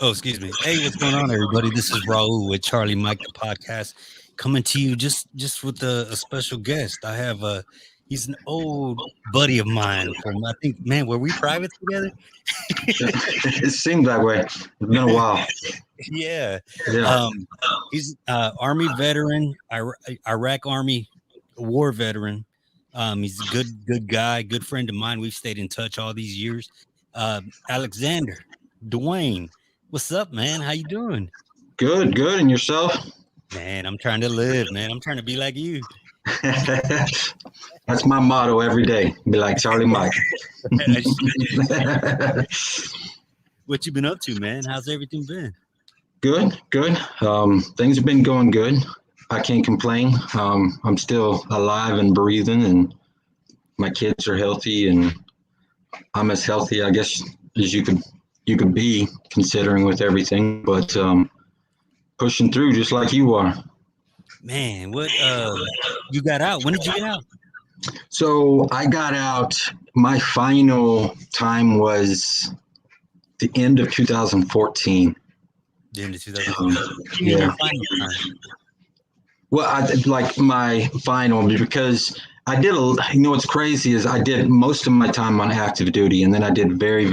Oh, excuse me. Hey, what's going on, everybody? This is Raul with Charlie Mike, the podcast, coming to you just with a special guest. I have he's an old buddy of mine from, I think, man, were we private together? It seems that way. It's been a while. Yeah. Yeah. He's Army veteran, Iraq Army war veteran. He's a good guy, good friend of mine. We've stayed in touch all these years. Alexander, Dewayne. What's up, man? How you doing? Good. And yourself? Man, I'm trying to live, man. I'm trying to be like you. That's my motto every day. Be like Charlie Mike. What you been up to, man? How's everything been? Good. Things have been going good. I can't complain. I'm still alive and breathing, and my kids are healthy, and I'm as healthy, I guess, as you could be, considering with everything, but pushing through just like you are. Man, what you got out? When did you get out? So I got out, my final time was the end of 2014. The end of 2014. Yeah. Well, I like my final because I did what's crazy is I did most of my time on active duty, and then I did very,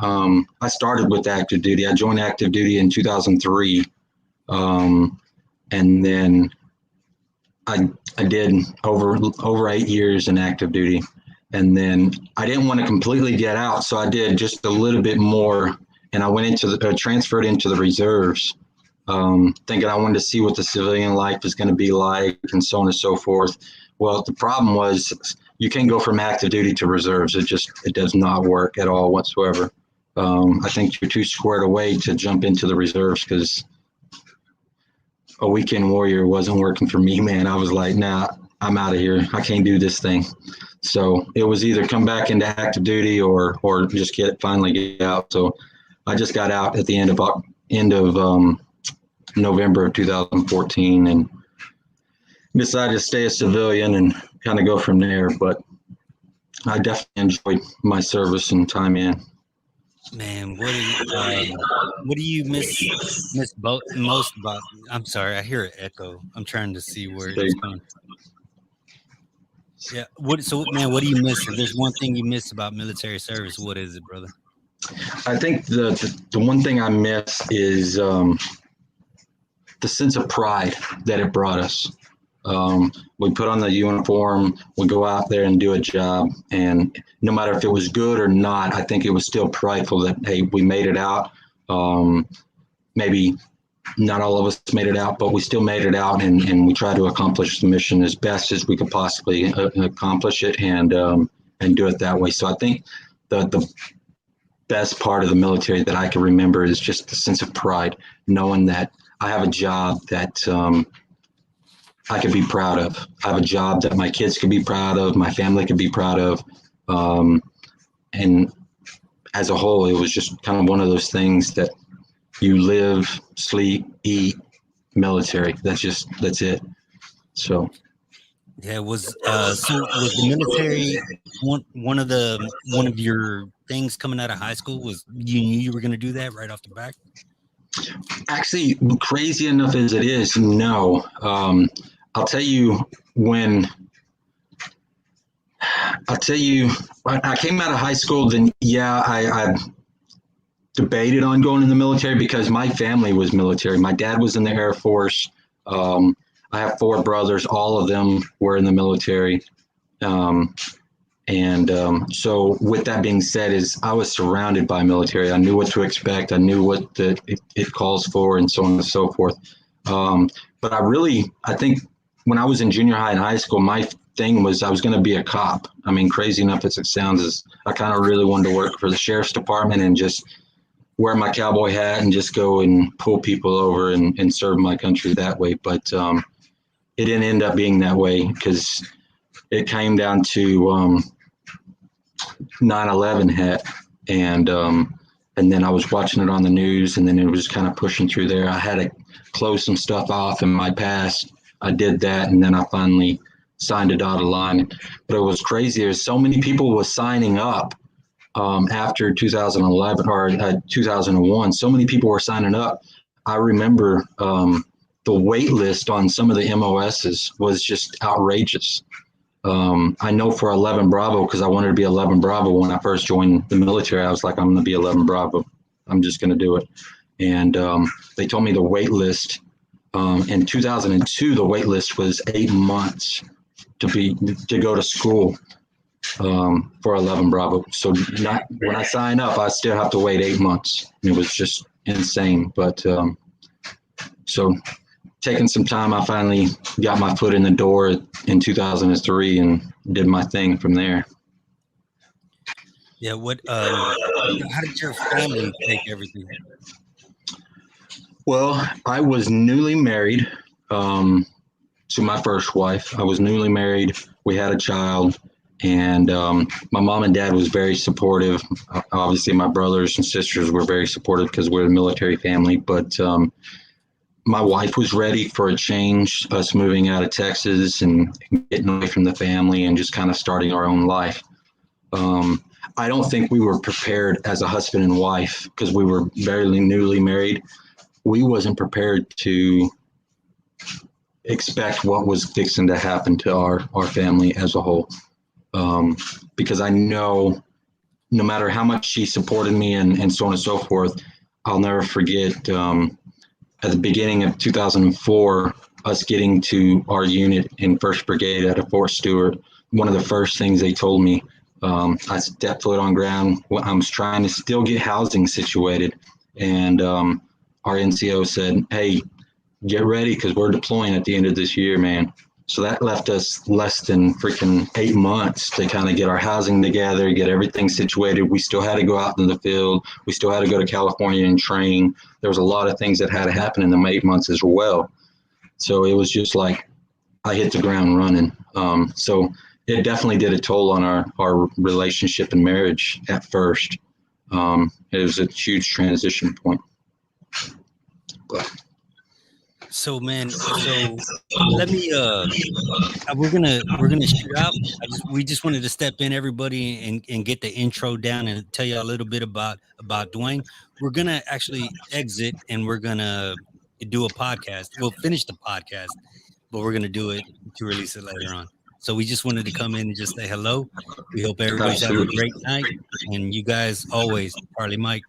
I started with active duty. I joined active duty in 2003. And then I did over 8 years in active duty. And then I didn't want to completely get out. So I did just a little bit more, and I went transferred into the reserves, thinking I wanted to see what the civilian life is going to be like and so on and so forth. Well, the problem was you can't go from active duty to reserves. It does not work at all whatsoever. I think you're too squared away to jump into the reserves because a weekend warrior wasn't working for me, man. I was like, nah, I'm out of here. I can't do this thing. So it was either come back into active duty or just finally get out. So I just got out at the end of November of 2014 and decided to stay a civilian and kind of go from there. But I definitely enjoyed my service and time in. Man, what do you miss most about? I'm sorry, I hear an echo. I'm trying to see where it's coming. Yeah. What do you miss? If there's one thing you miss about military service, what is it, brother? I think the one thing I miss is the sense of pride that it brought us. We put on the uniform, we go out there and do a job, and no matter if it was good or not, I think it was still prideful that, hey, we made it out. Maybe not all of us made it out, but we still made it out, and we tried to accomplish the mission as best as we could possibly accomplish it and do it that way. So I think the best part of the military that I can remember is just the sense of pride, knowing that I have a job that I could be proud of. I have a job that my kids could be proud of, my family could be proud of. And as a whole, it was just kind of one of those things that you live, sleep, eat, military. That's it. So. Yeah, was the military one of your things coming out of high school? Was you knew you were going to do that right off the bat? Actually, crazy enough as it is, no. I'll tell you when I came out of high school, then yeah, I debated on going in the military because my family was military. My dad was in the Air Force. I have 4 brothers. All of them were in the military. And so with that being said, is I was surrounded by military. I knew what to expect. I knew what it calls for and so on and so forth. But I think when I was in junior high and high school, my thing was I was going to be a cop. I mean, crazy enough as it sounds, is I kind of really wanted to work for the sheriff's department and just wear my cowboy hat and just go and pull people over and serve my country that way. But it didn't end up being that way because it came down to 9/11 hit, and then I was watching it on the news, and then it was kind of pushing through there. I had to close some stuff off in my past. I did that, and then I finally signed a dotted line. But it was crazy. There's so many people was signing up after 2011 or 2001. So many people were signing up. I remember the wait list on some of the MOSs was just outrageous. I know for 11 Bravo, because I wanted to be 11 Bravo when I first joined the military. I was like, I'm going to be 11 Bravo. I'm just going to do it. And they told me the wait list in 2002, the wait list was 8 months to go to school for 11 Bravo. So not when I sign up, I still have to wait 8 months. It was just insane. But so taking some time, I finally got my foot in the door in 2003 and did my thing from there. Yeah. How did your family take everything? Well, I was newly married to my first wife. I was newly married. We had a child, and my mom and dad was very supportive. Obviously, my brothers and sisters were very supportive because we're a military family, but my wife was ready for a change, us moving out of Texas and getting away from the family and just kind of starting our own life. I don't think we were prepared as a husband and wife because we were barely newly married. We wasn't prepared to expect what was fixing to happen to our family as a whole. Because I know no matter how much she supported me and so on and so forth, I'll never forget at the beginning of 2004, us getting to our unit in 1st Brigade at a Fort Stewart. One of the first things they told me, I stepped foot on ground. I was trying to still get housing situated. And our NCO said, hey, get ready because we're deploying at the end of this year, man. So that left us less than freaking 8 months to kind of get our housing together, get everything situated. We still had to go out in the field. We still had to go to California and train. There was a lot of things that had to happen in the 8 months as well. So it was just like I hit the ground running. So it definitely did a toll on our relationship and marriage at first. It was a huge transition point. But. So man, let me we're gonna shoot out. We just wanted to step in, everybody, and get the intro down and tell you a little bit about Dewayne. We're gonna actually exit and we're gonna do a podcast. We'll finish the podcast, but we're gonna do it to release it later on. So we just wanted to come in and just say hello. We hope everybody's having a great night, and you guys always, Charlie Mike.